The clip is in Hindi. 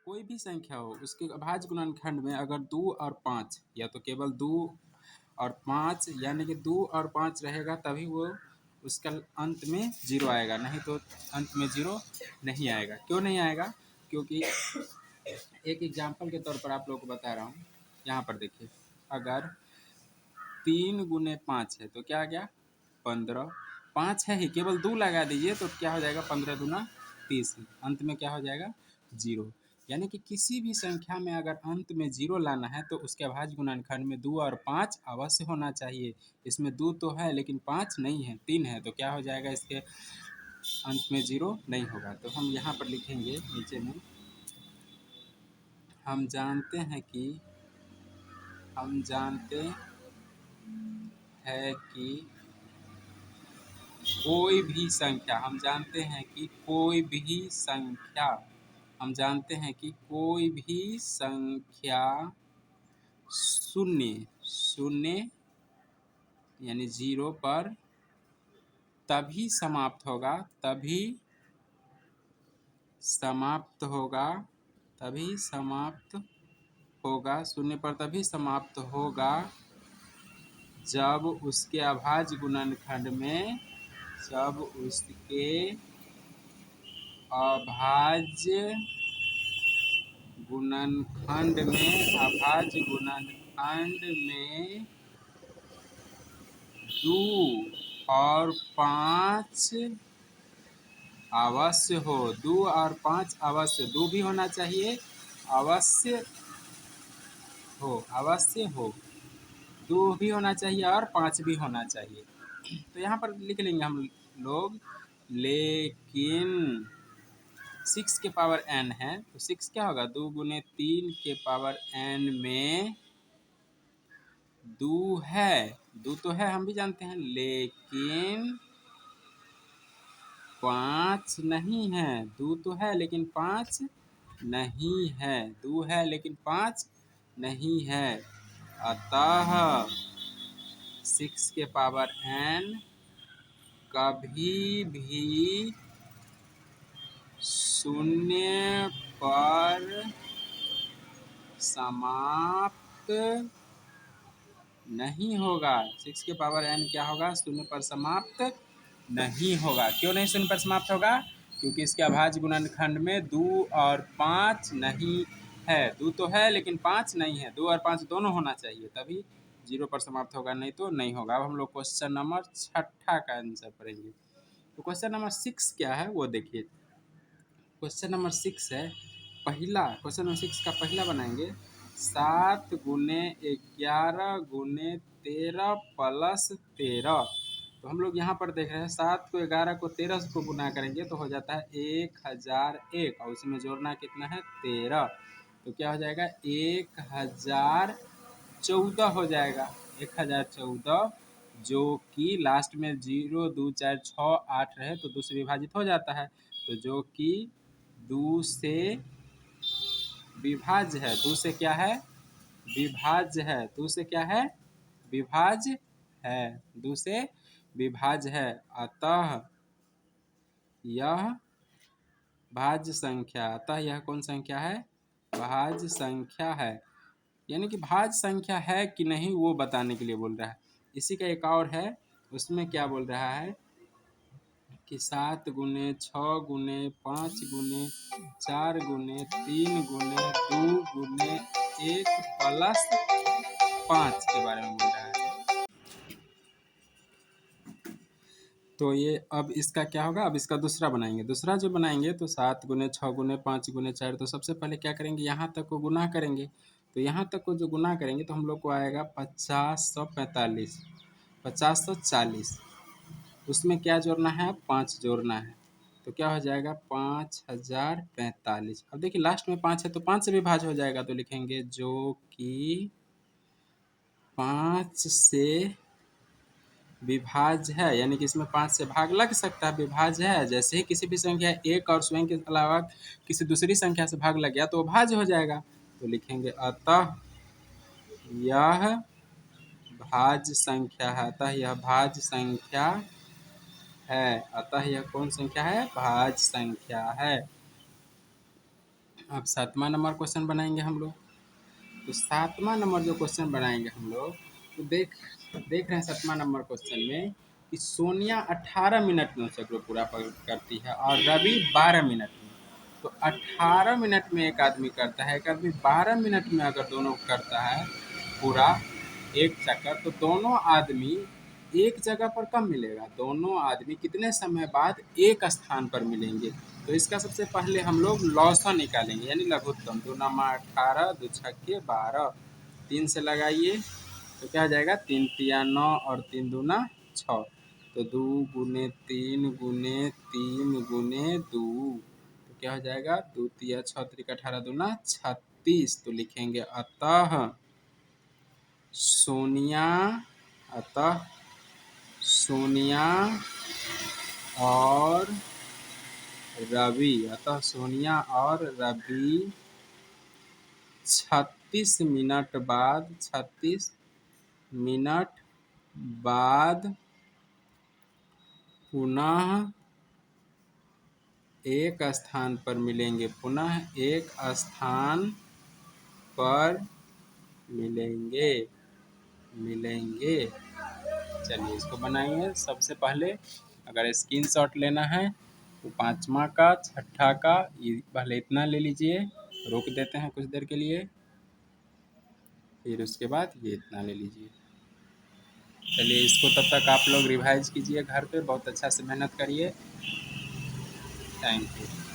कोई भी संख्या हो उसके अभाज्य गुणनखंड में अगर 2 और 5 या तो केवल 2 और 5 यानी कि 2 और 5 रहेगा तभी वो उसका अंत में 0 आएगा, नहीं तो अंत में 0 नहीं आएगा। क्यों नहीं आएगा? क्योंकि एक एग्जाम्पल के तौर पर आप लोगों को बता रहा हूँ। यहाँ पर देखिए, अगर 3 गुने 5 है तो क्या आ गया? 15। 5 है ही, केवल 2 लगा दीजिए तो क्या हो जाएगा? 15 दूना 30। अंत में क्या हो जाएगा? 0। यानी कि किसी भी संख्या में अगर अंत में 0 लाना है तो उसके अभाज्य गुणनखंड में 2 और 5 अवश्य होना चाहिए। इसमें 2 तो है लेकिन 5 नहीं है, 3 है, तो क्या हो जाएगा? इसके अंत में 0 नहीं होगा। तो हम यहाँ पर लिखेंगे नीचे में, हम जानते हैं कि कोई भी संख्या, हम जानते हैं कि कोई भी संख्या शून्य यानी 0 पर तभी समाप्त होगा, शून्य पर तभी समाप्त होगा जब उसके अभाज्य गुणनखंड में अभाज्य गुणनखंड में 2 और 5 अवश्य हो। 2 और 5 अवश्य, 2 भी होना चाहिए, अवश्य हो। 2 भी होना चाहिए और 5 भी होना चाहिए। तो यहाँ पर लिख लेंगे हम लोग, लेकिन 6 के पावर n है तो 6 क्या होगा? 2 गुने 3 के पावर n में 2 है, 2 तो है, हम भी जानते हैं, लेकिन 5 नहीं है। 2 तो है लेकिन 5 नहीं है, 2 है लेकिन 5 नहीं है। अतः 6 के पावर n कभी भी शून्य पर समाप्त नहीं होगा। 6 के पावर n क्या होगा? शून्य पर समाप्त नहीं होगा। क्यों नहीं शून्य पर समाप्त होगा? क्योंकि इसके अभाज्य गुणनखंड में 2 और 5 नहीं है। 2 तो है लेकिन 5 नहीं है, 2 और 5 दोनों होना चाहिए, तभी 0 पर समाप्त होगा, नहीं तो नहीं होगा। अब हम लोग क्वेश्चन नंबर 6 का आंसर करेंगे। तो क्वेश्चन नंबर 6 क्या है वो देखिए। क्वेश्चन नंबर 6 है, क्वेश्चन नंबर 6 का पहला बनाएंगे, 7 गुने 11 गुने 13 प्लस 13। तो हम लोग यहाँ पर देख रहे हैं 7 को 11 को 13 को गुना करेंगे तो हो जाता है 1001 और उसमें जोड़ना कितना है? 13। तो क्या हो जाएगा? 1014 हो जाएगा। 1014 जो कि लास्ट में 0 2 4 6 8 रहे तो 2 से विभाजित हो जाता है, तो जो कि 2 से विभाज्य है। 2 से क्या है? विभाज्य है। 2 से क्या है? विभाज्य है। 2 से विभाज्य है। अतः यह भाज्य संख्या, अतः यह कौन संख्या है? भाज्य संख्या है। यानी कि भाज्य संख्या है कि नहीं वो बताने के लिए बोल रहा है। इसी का एक और है, उसमें क्या बोल रहा है कि 7 गुने 6 गुने 5 गुने 4 गुने 3 गुने 2 गुने 1 प्लस 5 के बारे में बोल रहा है। तो ये अब इसका क्या होगा? अब इसका दूसरा बनाएंगे। दूसरा जो बनाएंगे तो 7 गुने 6 गुने 5 गुने 4, तो सबसे पहले क्या करेंगे? यहाँ तक को गुना करेंगे। तो यहाँ तक को जो गुना करेंगे तो हम लोग को आएगा 5045, 5040। उसमें क्या जोड़ना है? 5 जोड़ना है। तो क्या हो जाएगा? 5045। अब देखिए लास्ट में 5 है तो 5 से भी भाज्य हो जाएगा, तो लिखेंगे जो कि 5 से विभाज्य है। यानी कि इसमें 5 से भाग लग सकता है, विभाज्य है। जैसे ही किसी भी संख्या एक और स्वयं के अलावा किसी दूसरी संख्या से भाग लग गया तो वो भाज्य हो जाएगा। तो लिखेंगे अतः यह भाज्य संख्या है। अतः यह भाज्य संख्या है। अतः यह कौन संख्या है? भाज्य संख्या है। अब 7वां नंबर क्वेश्चन बनाएंगे हम लोग। तो 7वां नंबर जो क्वेश्चन बनाएंगे हम लोग, तो देख देख रहे हैं 7वां नंबर क्वेश्चन में कि सोनिया 18 मिनट में उस चक्र को पूरा करती है और रवि 12 मिनट में। तो 18 मिनट में एक आदमी करता है, एक आदमी 12 मिनट में अगर दोनों करता है पूरा एक चक्कर, तो दोनों आदमी एक जगह पर कब मिलेगा, दोनों आदमी कितने समय बाद एक स्थान पर मिलेंगे। तो इसका सबसे पहले हम लोग लौसा निकालेंगे, यानी लघुत्तम। 2 नमा 18, 2 छक्के 12, 3 से लगाइए तो क्या हो जाएगा, 3 तिया 9 और 3 दूना 6। तो 2 गुने 3 गुने 3 गुने 2, तो क्या हो जाएगा, 2 तिया 6 त्रिक 18 दूना 36। तो लिखेंगे अतः सोनिया, अतः सोनिया और रवि, अतः सोनिया और रवि 36 मिनट बाद, 36 मिनट बाद पुनः एक स्थान पर मिलेंगे, पुनः एक स्थान पर मिलेंगे मिलेंगे। चलिए इसको बनाइए। सबसे पहले अगर स्क्रीनशॉट लेना है तो 5वां का 6ठा का ये पहले इतना ले लीजिए, रोक देते हैं कुछ देर के लिए, फिर उसके बाद ये इतना ले लीजिए। चलिए इसको तब तक आप लोग रिवाइज कीजिए घर पे, बहुत अच्छा से मेहनत करिए। Thank you.